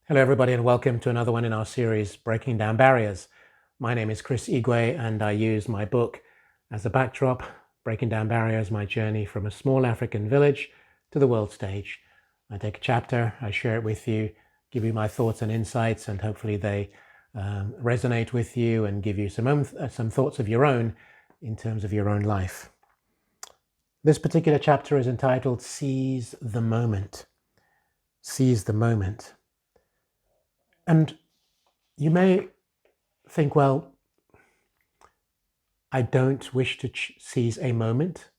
Hello, everybody, and welcome to another one in our series, Breaking Down Barriers. My name is Chris Igwe, and I use my book as a backdrop, Breaking Down Barriers, my journey from a small African village to the world stage. I take a chapter, I share it with you, give you my thoughts and insights, and hopefully they resonate with you and give you some thoughts of your own in terms of your own life. This particular chapter is entitled Seize the Moment. Seize the Moment. And you may think, well, I don't wish to seize a moment.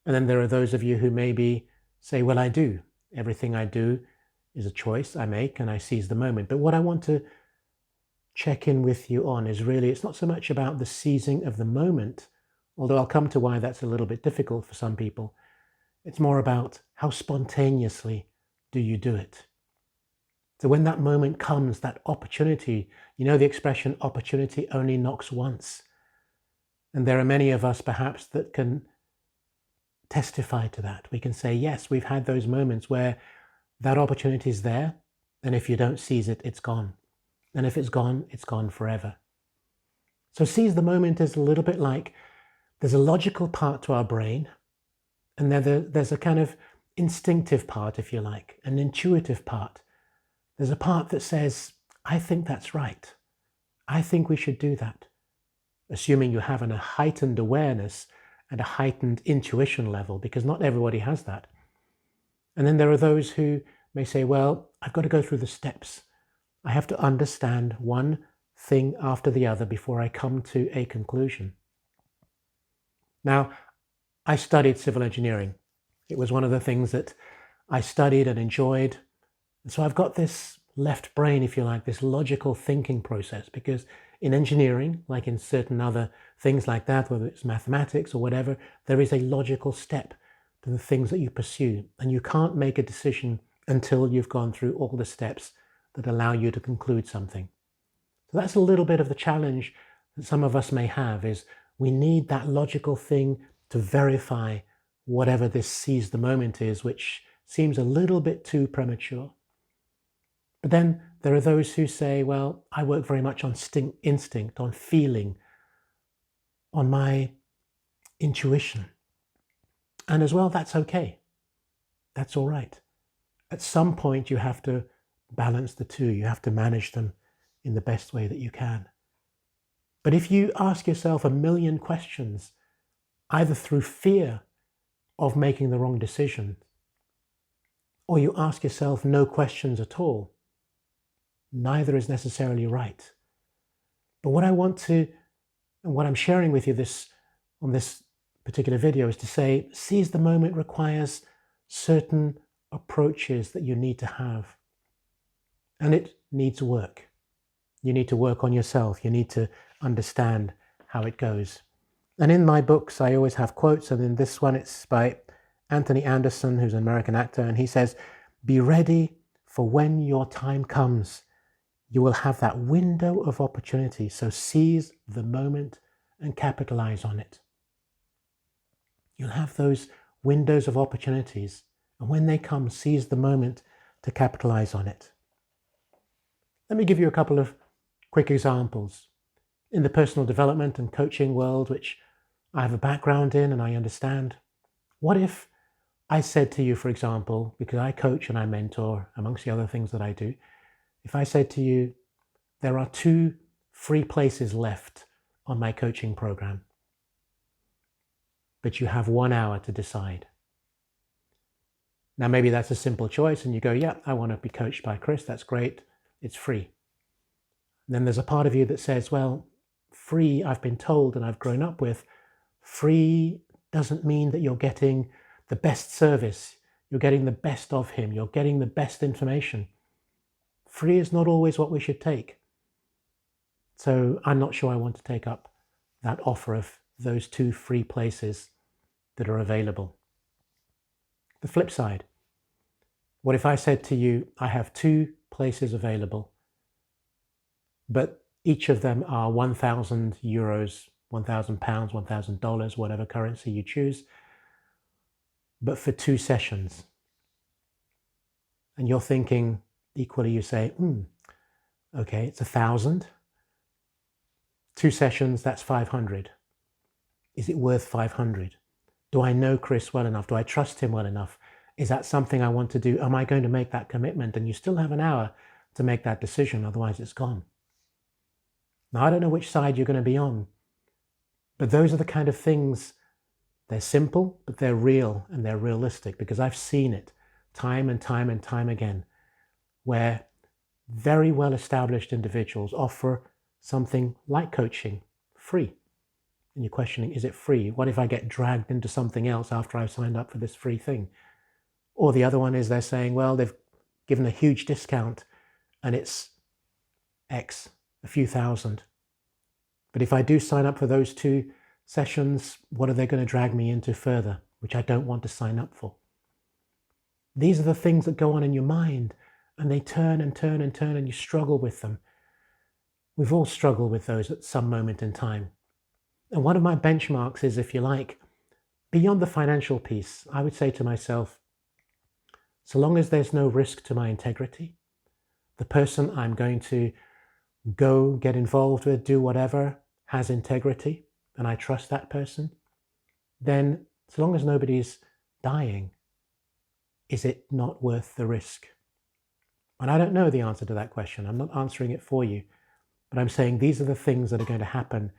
And then there are those of you who maybe say, well, I do. Everything I do is a choice I make and I seize the moment. But what I want to check in with you on is really, it's not so much about the seizing of the moment, although I'll come to why that's a little bit difficult for some people. It's more about how spontaneously do you do it. So when that moment comes, that opportunity, you know the expression, opportunity only knocks once. And there are many of us perhaps that can testify to that. We can say, yes, we've had those moments where that opportunity is there. And if you don't seize it, it's gone. And if it's gone forever. So seize the moment is a little bit like there's a logical part to our brain. And then there's a kind of instinctive part, if you like, an intuitive part. There's a part that says, I think that's right. I think we should do that. Assuming you have a heightened awareness and a heightened intuition level, because not everybody has that. And then there are those who may say, well, I've got to go through the steps. I have to understand one thing after the other before I come to a conclusion. Now, I studied civil engineering. It was one of the things that I studied and enjoyed. And so I've got this left brain, if you like, this logical thinking process, because in engineering, like in certain other things like that, whether it's mathematics or whatever, there is a logical step to the things that you pursue. And you can't make a decision until you've gone through all the steps that allow you to conclude something. So that's a little bit of the challenge that some of us may have, is we need that logical thing to verify whatever this seize the moment is, which seems a little bit too premature. But then there are those who say, well, I work very much on instinct, on feeling, on my intuition. And as well, that's okay. That's all right. At some point, you have to balance the two. You have to manage them in the best way that you can. But if you ask yourself a million questions, either through fear of making the wrong decision, or you ask yourself no questions at all, neither is necessarily right. But what I want to, and what I'm sharing with you on this particular video, is to say, seize the moment requires certain approaches that you need to have. And it needs work. You need to work on yourself. You need to understand how it goes. And in my books, I always have quotes. And in this one, it's by Anthony Anderson, who's an American actor. And he says, be ready for when your time comes. You will have that window of opportunity. So seize the moment and capitalize on it. You'll have those windows of opportunities. And when they come, seize the moment to capitalize on it. Let me give you a couple of quick examples. In the personal development and coaching world, which I have a background in and I understand, what if I said to you, for example, because I coach and I mentor, amongst the other things that I do, if I said to you, there are 2 free places left on my coaching program, but you have 1 hour to decide. Now, maybe that's a simple choice and you go, yeah, I want to be coached by Chris. That's great. It's free. And then there's a part of you that says, well, free, I've been told and I've grown up with, free doesn't mean that you're getting the best service. You're getting the best of him. You're getting the best information. Free is not always what we should take. So I'm not sure I want to take up that offer of those 2 free places that are available. The flip side. What if I said to you, I have 2 places available, but each of them are 1,000 euros, 1,000 pounds, $1,000, whatever currency you choose, but for 2 sessions. And you're thinking, equally you say, okay, it's 1,000. 2 sessions, that's 500. Is it worth 500? Do I know Chris well enough? Do I trust him well enough? Is that something I want to do? Am I going to make that commitment? And you still have an hour to make that decision, otherwise it's gone. Now, I don't know which side you're going to be on, but those are the kind of things, they're simple, but they're real and they're realistic, because I've seen it time and time and time again, where very well-established individuals offer something like coaching free. And you're questioning, is it free? What if I get dragged into something else after I've signed up for this free thing? Or the other one is they're saying, well, they've given a huge discount and it's X, a few thousand. But if I do sign up for those 2 sessions, what are they going to drag me into further, which I don't want to sign up for? These are the things that go on in your mind, and they turn and turn and turn, and you struggle with them. We've all struggled with those at some moment in time. And one of my benchmarks is, if you like, beyond the financial piece, I would say to myself, so long as there's no risk to my integrity, the person I'm going to go get involved with, do whatever, has integrity, and I trust that person, then so long as nobody's dying, is it not worth the risk? And I don't know the answer to that question. I'm not answering it for you, but I'm saying these are the things that are going to happen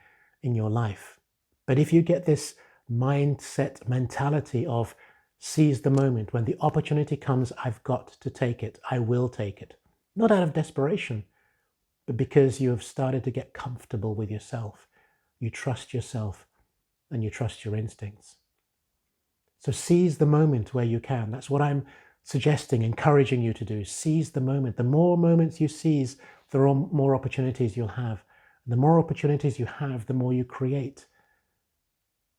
in your life. But if you get this mindset mentality of seize the moment, when the opportunity comes, I've got to take it, I will take it. Not out of desperation, but because you have started to get comfortable with yourself. You trust yourself and you trust your instincts. So seize the moment where you can. That's what I'm suggesting, encouraging you to do. Seize the moment. The more moments you seize, the more opportunities you'll have. The more opportunities you have, the more you create.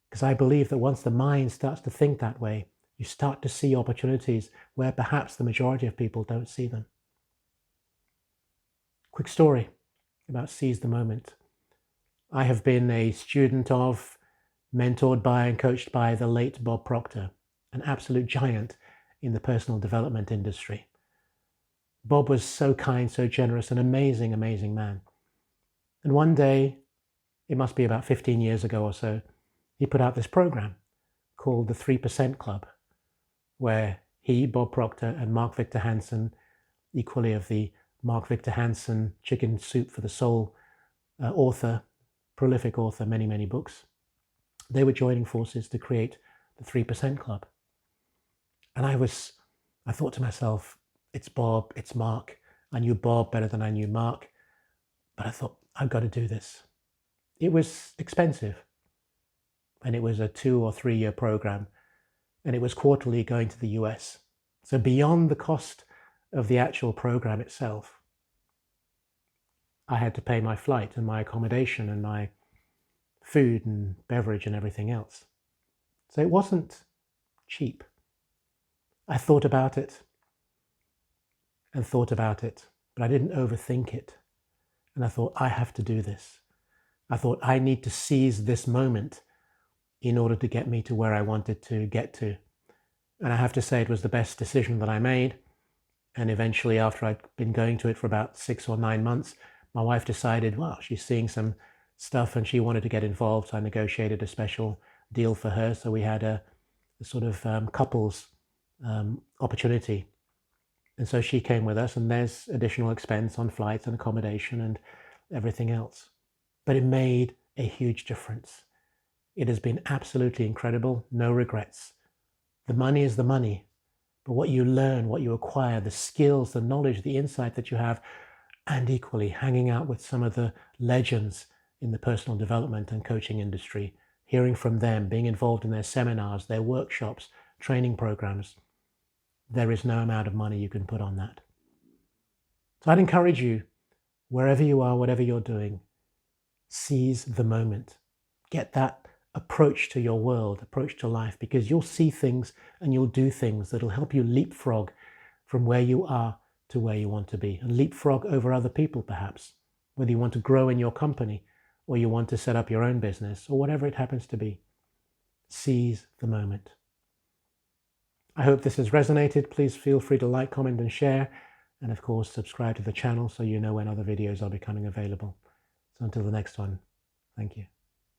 Because I believe that once the mind starts to think that way, you start to see opportunities where perhaps the majority of people don't see them. Quick story about seize the moment. I have been a student of, mentored by and coached by the late Bob Proctor, an absolute giant in the personal development industry. Bob was so kind, so generous, an amazing, amazing man. And one day, it must be about 15 years ago or so, he put out this program called the 3% Club, where he, Bob Proctor, and Mark Victor Hansen, equally of the Mark Victor Hansen Chicken Soup for the Soul author, prolific author, many, many books, they were joining forces to create the 3% Club. And I thought to myself, it's Bob, it's Mark. I knew Bob better than I knew Mark, but I thought, I've got to do this. It was expensive, and it was a 2 or 3 year program, and it was quarterly going to the US. So beyond the cost of the actual program itself, I had to pay my flight and my accommodation and my food and beverage and everything else. So it wasn't cheap. I thought about it and thought about it, but I didn't overthink it. And I thought, I have to do this. I thought, I need to seize this moment in order to get me to where I wanted to get to. And I have to say, it was the best decision that I made. And eventually, after I'd been going to it for about 6 or 9 months, my wife decided, well, she's seeing some stuff and she wanted to get involved. So I negotiated a special deal for her. So we had a sort of couples opportunity. And so she came with us, and there's additional expense on flights and accommodation and everything else. But it made a huge difference. It has been absolutely incredible. No regrets. The money is the money, but what you learn, what you acquire, the skills, the knowledge, the insight that you have, and equally hanging out with some of the legends in the personal development and coaching industry, hearing from them, being involved in their seminars, their workshops, training programs. There is no amount of money you can put on that. So I'd encourage you, wherever you are, whatever you're doing, seize the moment. Get that approach to your world, approach to life, because you'll see things and you'll do things that'll help you leapfrog from where you are to where you want to be, and leapfrog over other people perhaps, whether you want to grow in your company or you want to set up your own business or whatever it happens to be. Seize the moment. I hope this has resonated. Please feel free to like, comment, and share. And of course, subscribe to the channel so you know when other videos are becoming available. So until the next one, thank you.